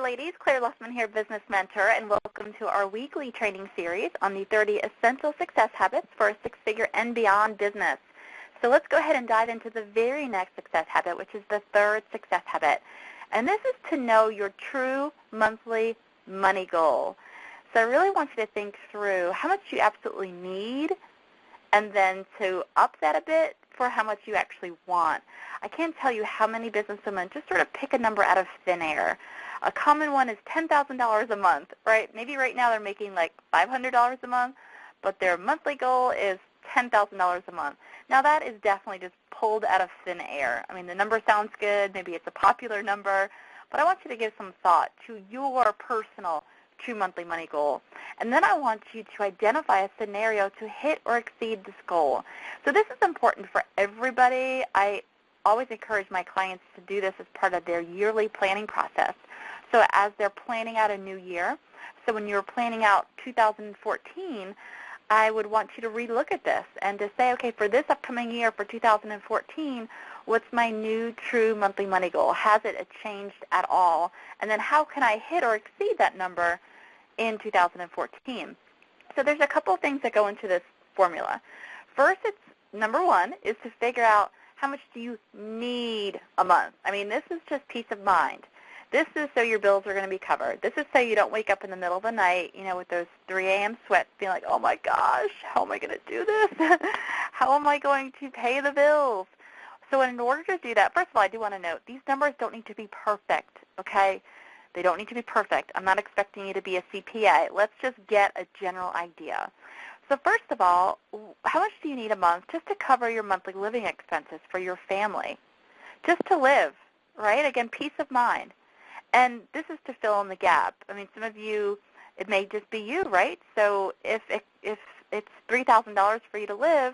ladies. Claire Lussman here, Business Mentor, and welcome to our weekly training series on the 30 Essential Success Habits for a Six-Figure and Beyond Business. So let's go ahead and dive into the very next success habit, which is the third success habit. And this is to know your true monthly money goal. So I really want you to think through how much you absolutely need and then to up that a bit for how much you actually want. I can't tell you how many businesswomen just sort of pick a number out of thin air. A common one is $10,000 a month, right? Maybe right now they're making like $500 a month, but their monthly goal is $10,000 a month. Now that is definitely just pulled out of thin air. I mean, the number sounds good, maybe it's a popular number, but I want you to give some thought to your personal true monthly money goal. And then I want you to identify a scenario to hit or exceed this goal. So this is important for everybody. I always encourage my clients to do this as part of their yearly planning process. So as they're planning out a new year, so when you're planning out 2014, I would want you to relook at this and to say, okay, for this upcoming year, for 2014, what's my new true monthly money goal? Has it changed at all? And then how can I hit or exceed that number in 2014? So there's a couple of things that go into this formula. First, it's number one is to figure out how much do you need a month. I mean, this is just peace of mind. This is so your bills are going to be covered. This is so you don't wake up in the middle of the night, you know, with those 3 a.m. sweats, being like, oh my gosh, how am I going to do this? How am I going to pay the bills? So in order to do that, first of all, I do want to note, these numbers don't need to be perfect, okay? They don't need to be perfect. I'm not expecting you to be a CPA. Let's just get a general idea. So first of all, how much do you need a month just to cover your monthly living expenses for your family? Just to live, right? Again, peace of mind. And this is to fill in the gap. I mean, some of you, it may just be you, right? So if it's $3,000 for you to live,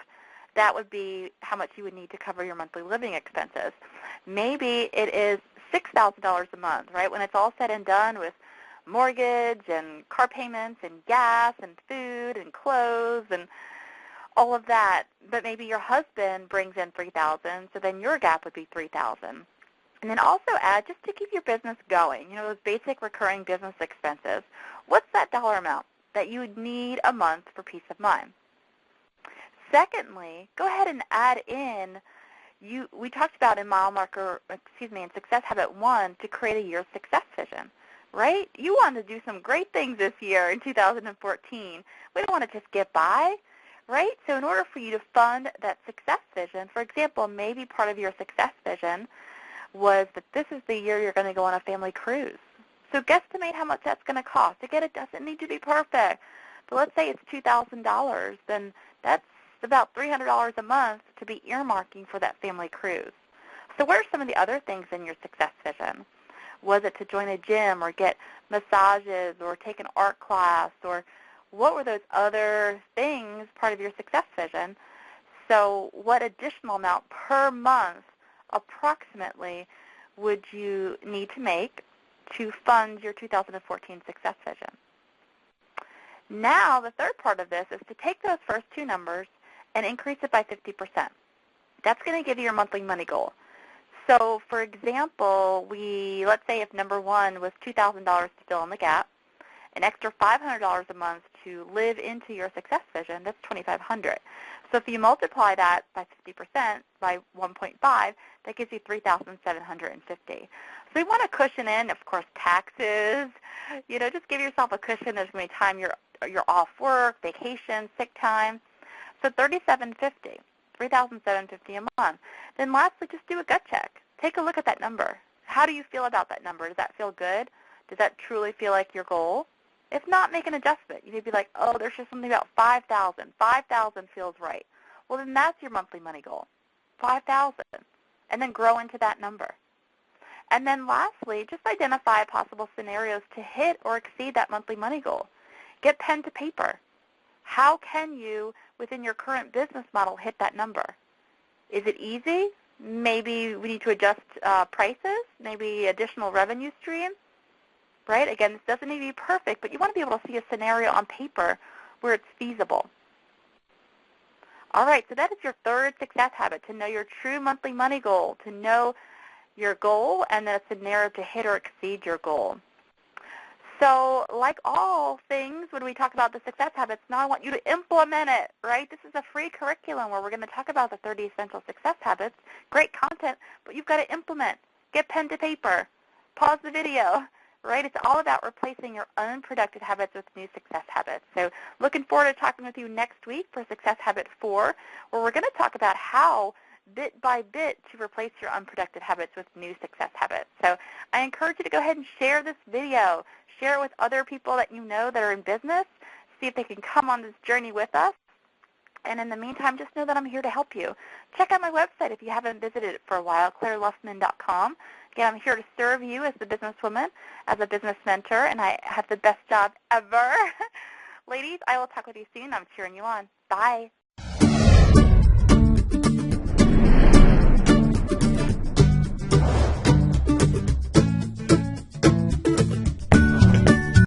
that would be how much you would need to cover your monthly living expenses. Maybe it is $6,000 a month, right? When it's all said and done with mortgage and car payments and gas and food and clothes and all of that. But maybe your husband brings in $3,000, so then your gap would be $3,000. And then also add, just to keep your business going, you know, those basic recurring business expenses. What's that dollar amount that you would need a month for peace of mind? Secondly, go ahead and add in, we talked about in in Success Habit 1 to create a year's success vision, right? You want to do some great things this year in 2014. We don't want to just get by, right? So in order for you to fund that success vision, for example, maybe part of your success vision was that this is the year you're going to go on a family cruise. So guesstimate how much that's going to cost. Again, it doesn't need to be perfect. But let's say it's $2,000, then that's about $300 a month to be earmarking for that family cruise. So what are some of the other things in your success vision? Was it to join a gym or get massages or take an art class, or what were those other things part of your success vision? So what additional amount per month approximately would you need to make to fund your 2014 success vision? Now, the third part of this is to take those first two numbers and increase it by 50%. That's going to give you your monthly money goal. So, for example, let's say if number one was $2,000 to fill in the gap, an extra $500 a month to live into your success vision, that's $2,500. So if you multiply that by 50% by 1.5, that gives you $3,750. So you want to cushion in, of course, taxes. You know, just give yourself a cushion. There's going to be time you're off work, vacation, sick time. So $3,750 a month. Then lastly, just do a gut check. Take a look at that number. How do you feel about that number? Does that feel good? Does that truly feel like your goal? If not, make an adjustment. You may be like, oh, there's just something about $5,000. $5,000 feels right. Well, then that's your monthly money goal, $5,000, and then grow into that number. And then lastly, just identify possible scenarios to hit or exceed that monthly money goal. Get pen to paper. How can you, within your current business model, hit that number? Is it easy? Maybe we need to adjust prices, maybe additional revenue streams. Right? Again, this doesn't need to be perfect, but you want to be able to see a scenario on paper where it's feasible. All right, so that is your third success habit, to know your true monthly money goal, to know your goal and then a scenario to hit or exceed your goal. So like all things, when we talk about the success habits, now I want you to implement it, right? This is a free curriculum where we're going to talk about the 30 essential success habits. Great content, but you've got to implement. Get pen to paper. Pause the video, right? It's all about replacing your unproductive habits with new success habits. So looking forward to talking with you next week for Success Habit 4, where we're going to talk about how bit by bit to replace your unproductive habits with new success habits. So I encourage you to go ahead and share this video. Share it with other people that you know that are in business. See if they can come on this journey with us. And in the meantime, just know that I'm here to help you. Check out my website if you haven't visited it for a while, claireluffman.com. Again, I'm here to serve you as the businesswoman, as a business mentor, and I have the best job ever. Ladies, I will talk with you soon. I'm cheering you on. Bye.